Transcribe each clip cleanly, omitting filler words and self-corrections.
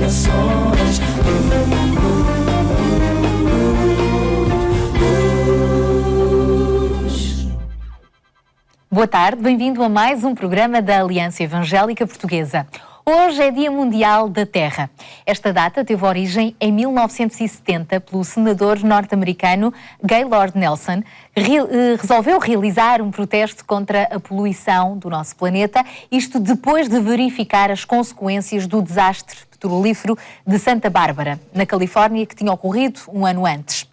corações. Boa tarde, bem-vindo a mais um programa da Aliança Evangélica Portuguesa. Hoje é Dia Mundial da Terra. Esta data teve origem em 1970 pelo senador norte-americano Gaylord Nelson. Resolveu realizar um protesto contra a poluição do nosso planeta, isto depois de verificar as consequências do desastre petrolífero de Santa Bárbara, na Califórnia, que tinha ocorrido um ano antes.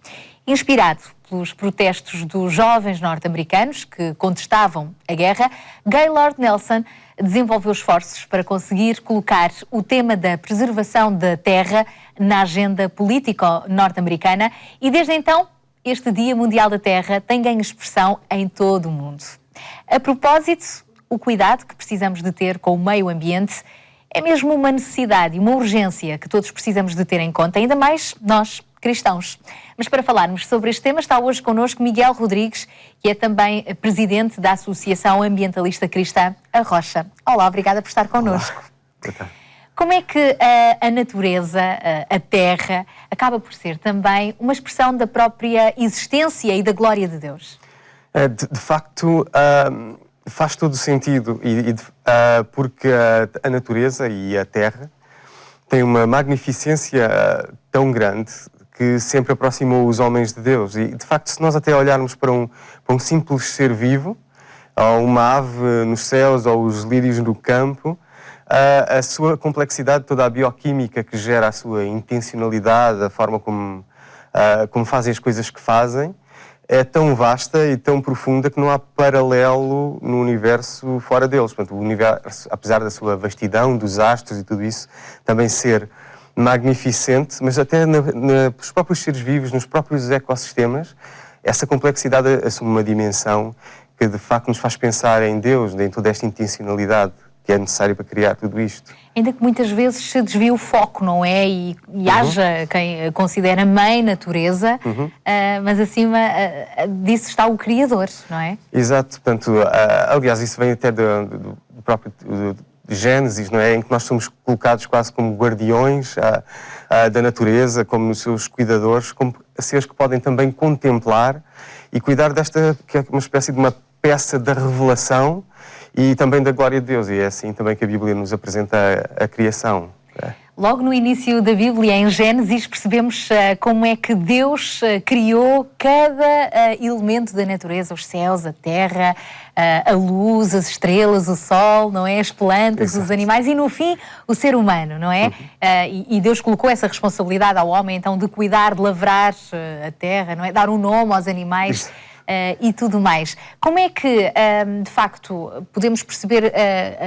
Inspirado pelos protestos dos jovens norte-americanos que contestavam a guerra, Gaylord Nelson desenvolveu esforços para conseguir colocar o tema da preservação da terra na agenda política norte-americana e, desde então, este Dia Mundial da Terra tem ganho expressão em todo o mundo. A propósito, o cuidado que precisamos de ter com o meio ambiente é mesmo uma necessidade e uma urgência que todos precisamos de ter em conta, ainda mais nós, cristãos. Mas para falarmos sobre este tema está hoje connosco Miguel Rodrigues, que é também presidente da Associação Ambientalista Cristã, a Rocha. Olá, obrigada por estar connosco. Olá. Como é que a natureza, a terra, acaba por ser também uma expressão da própria existência e da glória de Deus? De facto, faz todo o sentido, porque a natureza e a terra têm uma magnificência tão grande que sempre aproximou os homens de Deus. E, de facto, se nós até olharmos para um simples ser vivo, ou uma ave nos céus, ou os lírios no campo, a sua complexidade, toda a bioquímica que gera a sua intencionalidade, a forma como fazem as coisas que fazem, é tão vasta e tão profunda que não há paralelo no universo fora deles. Portanto, o universo, apesar da sua vastidão, dos astros e tudo isso, também ser magnificente, mas até nos próprios seres vivos, nos próprios ecossistemas, essa complexidade assume uma dimensão que de facto nos faz pensar em Deus, em toda esta intencionalidade que é necessária para criar tudo isto. Ainda que muitas vezes se desvie o foco, não é? E haja quem considera mãe natureza, mas acima disso está o Criador, não é? Exato, portanto, aliás, isso vem até do próprio Gênesis, não é? Em que nós somos colocados quase como guardiões da natureza, como os seus cuidadores, como seres que podem também contemplar e cuidar desta, que é uma espécie de uma peça da revelação e também da glória de Deus. E é assim também que a Bíblia nos apresenta a criação. Logo no início da Bíblia, em Gênesis, percebemos como é que Deus criou cada elemento da natureza, os céus, a terra, a luz, as estrelas, o sol, não é? As plantas, Exato. Os animais e, no fim, o ser humano, não é? E Deus colocou essa responsabilidade ao homem, então, de cuidar, de lavrar a terra, não é? Dar um nome aos animais. E tudo mais. Como é que, de facto, podemos perceber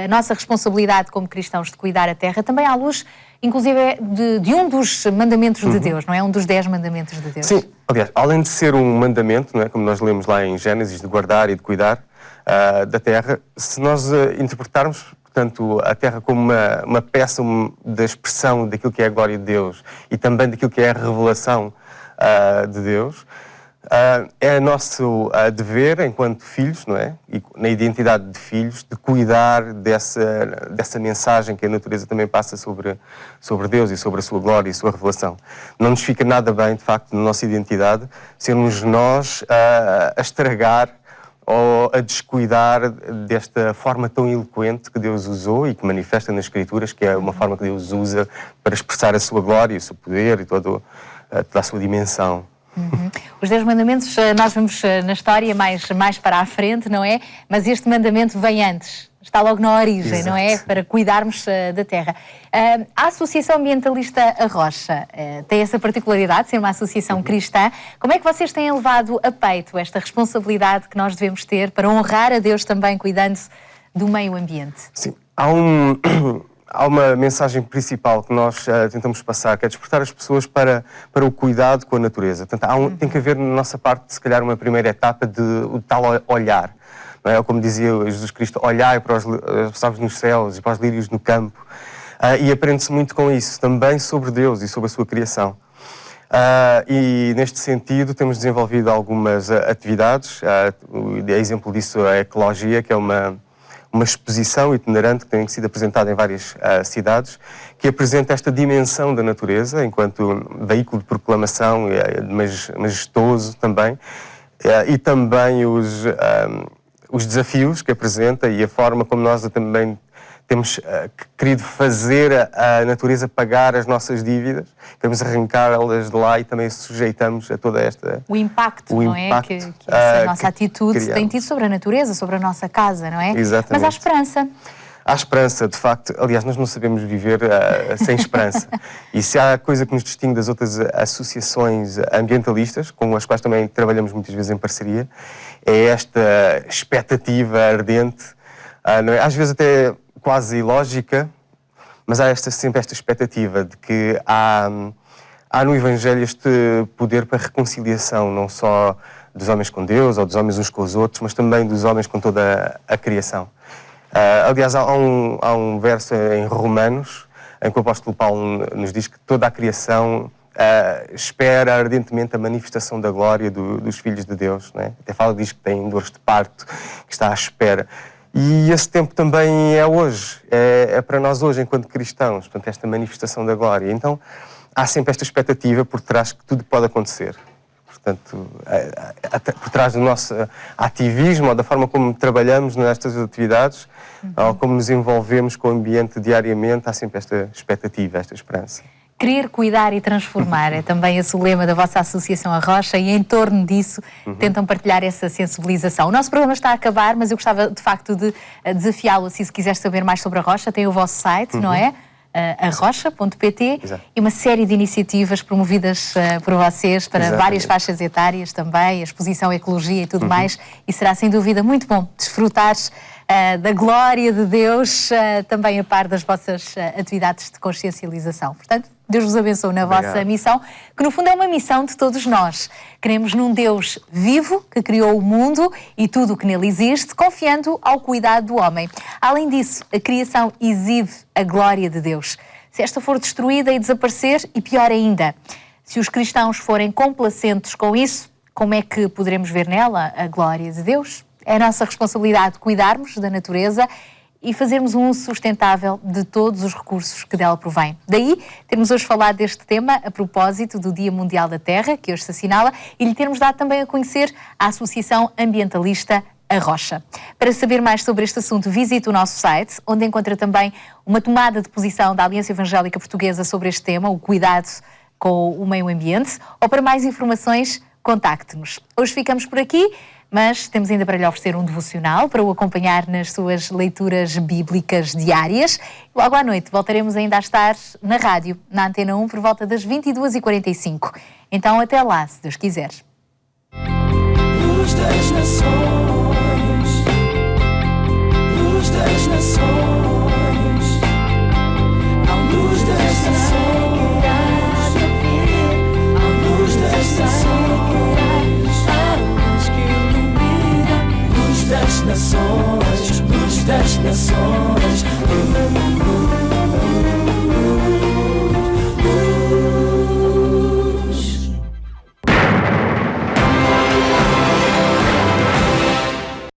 a nossa responsabilidade como cristãos de cuidar a terra, também à luz, inclusive, de um dos mandamentos de Deus, não é? Um dos 10 mandamentos de Deus. Sim, aliás, além de ser um mandamento, não é? Como nós lemos lá em Gênesis, de guardar e de cuidar da terra, se nós interpretarmos, portanto, a terra como uma peça da expressão daquilo que é a glória de Deus e também daquilo que é a revelação de Deus, é nosso dever, enquanto filhos, não é? E na identidade de filhos, de cuidar dessa mensagem que a natureza também passa sobre Deus e sobre a sua glória e a sua revelação. Não nos fica nada bem, de facto, na nossa identidade, sermos nós a estragar ou a descuidar desta forma tão eloquente que Deus usou e que manifesta nas Escrituras, que é uma forma que Deus usa para expressar a sua glória, o seu poder e toda a sua dimensão. Os 10 mandamentos nós vemos na história mais para a frente, não é? Mas este mandamento vem antes, está logo na origem, Exato. Não é? Para cuidarmos da terra. A Associação Ambientalista A Rocha tem essa particularidade de ser uma associação cristã. Como é que vocês têm levado a peito esta responsabilidade que nós devemos ter para honrar a Deus também cuidando do meio ambiente? Sim, há uma mensagem principal que nós tentamos passar, que é despertar as pessoas para o cuidado com a natureza. Portanto, tem que haver na nossa parte, se calhar, uma primeira etapa de o tal olhar. Não é? Como dizia Jesus Cristo, olhai para as aves nos céus e para os lírios no campo. E aprende-se muito com isso, também sobre Deus e sobre a sua criação. E neste sentido temos desenvolvido algumas atividades. Exemplo disso é a ecologia, que é uma uma exposição itinerante que tem sido apresentada em várias cidades, que apresenta esta dimensão da natureza enquanto veículo de proclamação, majestoso também, e também os desafios que apresenta e a forma como nós também temos querido fazer a natureza pagar as nossas dívidas, queremos arrancá-las de lá e também sujeitamos a toda esta... O impacto, não é? Que essa nossa atitude tem tido sobre a natureza, sobre a nossa casa, não é? Exatamente. Mas há esperança. Há esperança, de facto. Aliás, nós não sabemos viver sem esperança. E se há coisa que nos distingue das outras associações ambientalistas, com as quais também trabalhamos muitas vezes em parceria, é esta expectativa ardente, não é? Às vezes até quase ilógica, mas há sempre esta expectativa de que há no Evangelho este poder para a reconciliação, não só dos homens com Deus ou dos homens uns com os outros, mas também dos homens com toda a criação. Aliás, há um verso em Romanos em que o apóstolo Paulo nos diz que toda a criação espera ardentemente a manifestação da glória dos filhos de Deus, não é? Até diz que tem dores de parto, que está à espera. E esse tempo também é hoje, é para nós hoje, enquanto cristãos, portanto, esta manifestação da glória. Então, há sempre esta expectativa por trás que tudo pode acontecer. Portanto, por trás do nosso ativismo ou da forma como trabalhamos nestas atividades, ou como nos envolvemos com o ambiente diariamente, há sempre esta expectativa, esta esperança. Querer, cuidar e transformar é também esse o lema da vossa Associação A Rocha e em torno disso tentam partilhar essa sensibilização. O nosso programa está a acabar, mas eu gostava de facto de desafiá-lo, se quiser saber mais sobre a Rocha, tem o vosso site, não é? arrocha.pt e uma série de iniciativas promovidas por vocês para várias faixas etárias também, a exposição Ecologia e tudo mais, e será sem dúvida muito bom desfrutar da glória de Deus também a par das vossas atividades de consciencialização. Portanto, Deus vos abençoe na vossa missão, que no fundo é uma missão de todos nós. Cremos num Deus vivo, que criou o mundo e tudo o que nele existe, confiando ao cuidado do homem. Além disso, a criação exibe a glória de Deus. Se esta for destruída e desaparecer, e pior ainda, se os cristãos forem complacentes com isso, como é que poderemos ver nela a glória de Deus? É a nossa responsabilidade cuidarmos da natureza e fazermos um uso sustentável de todos os recursos que dela provém. Daí, termos hoje falado deste tema a propósito do Dia Mundial da Terra, que hoje se assinala, e lhe termos dado também a conhecer a Associação Ambientalista A Rocha. Para saber mais sobre este assunto, visite o nosso site, onde encontra também uma tomada de posição da Aliança Evangélica Portuguesa sobre este tema, o cuidado com o meio ambiente, ou para mais informações, contacte-nos. Hoje ficamos por aqui, mas temos ainda para lhe oferecer um devocional para o acompanhar nas suas leituras bíblicas diárias. Logo à noite voltaremos ainda a estar na rádio, na Antena 1, por volta das 22h45. Então até lá, se Deus quiser. Luz das nações, luz das nações, a luz das nações, a luz das nações, a luz que ilumina, luz das nações, luz das nações.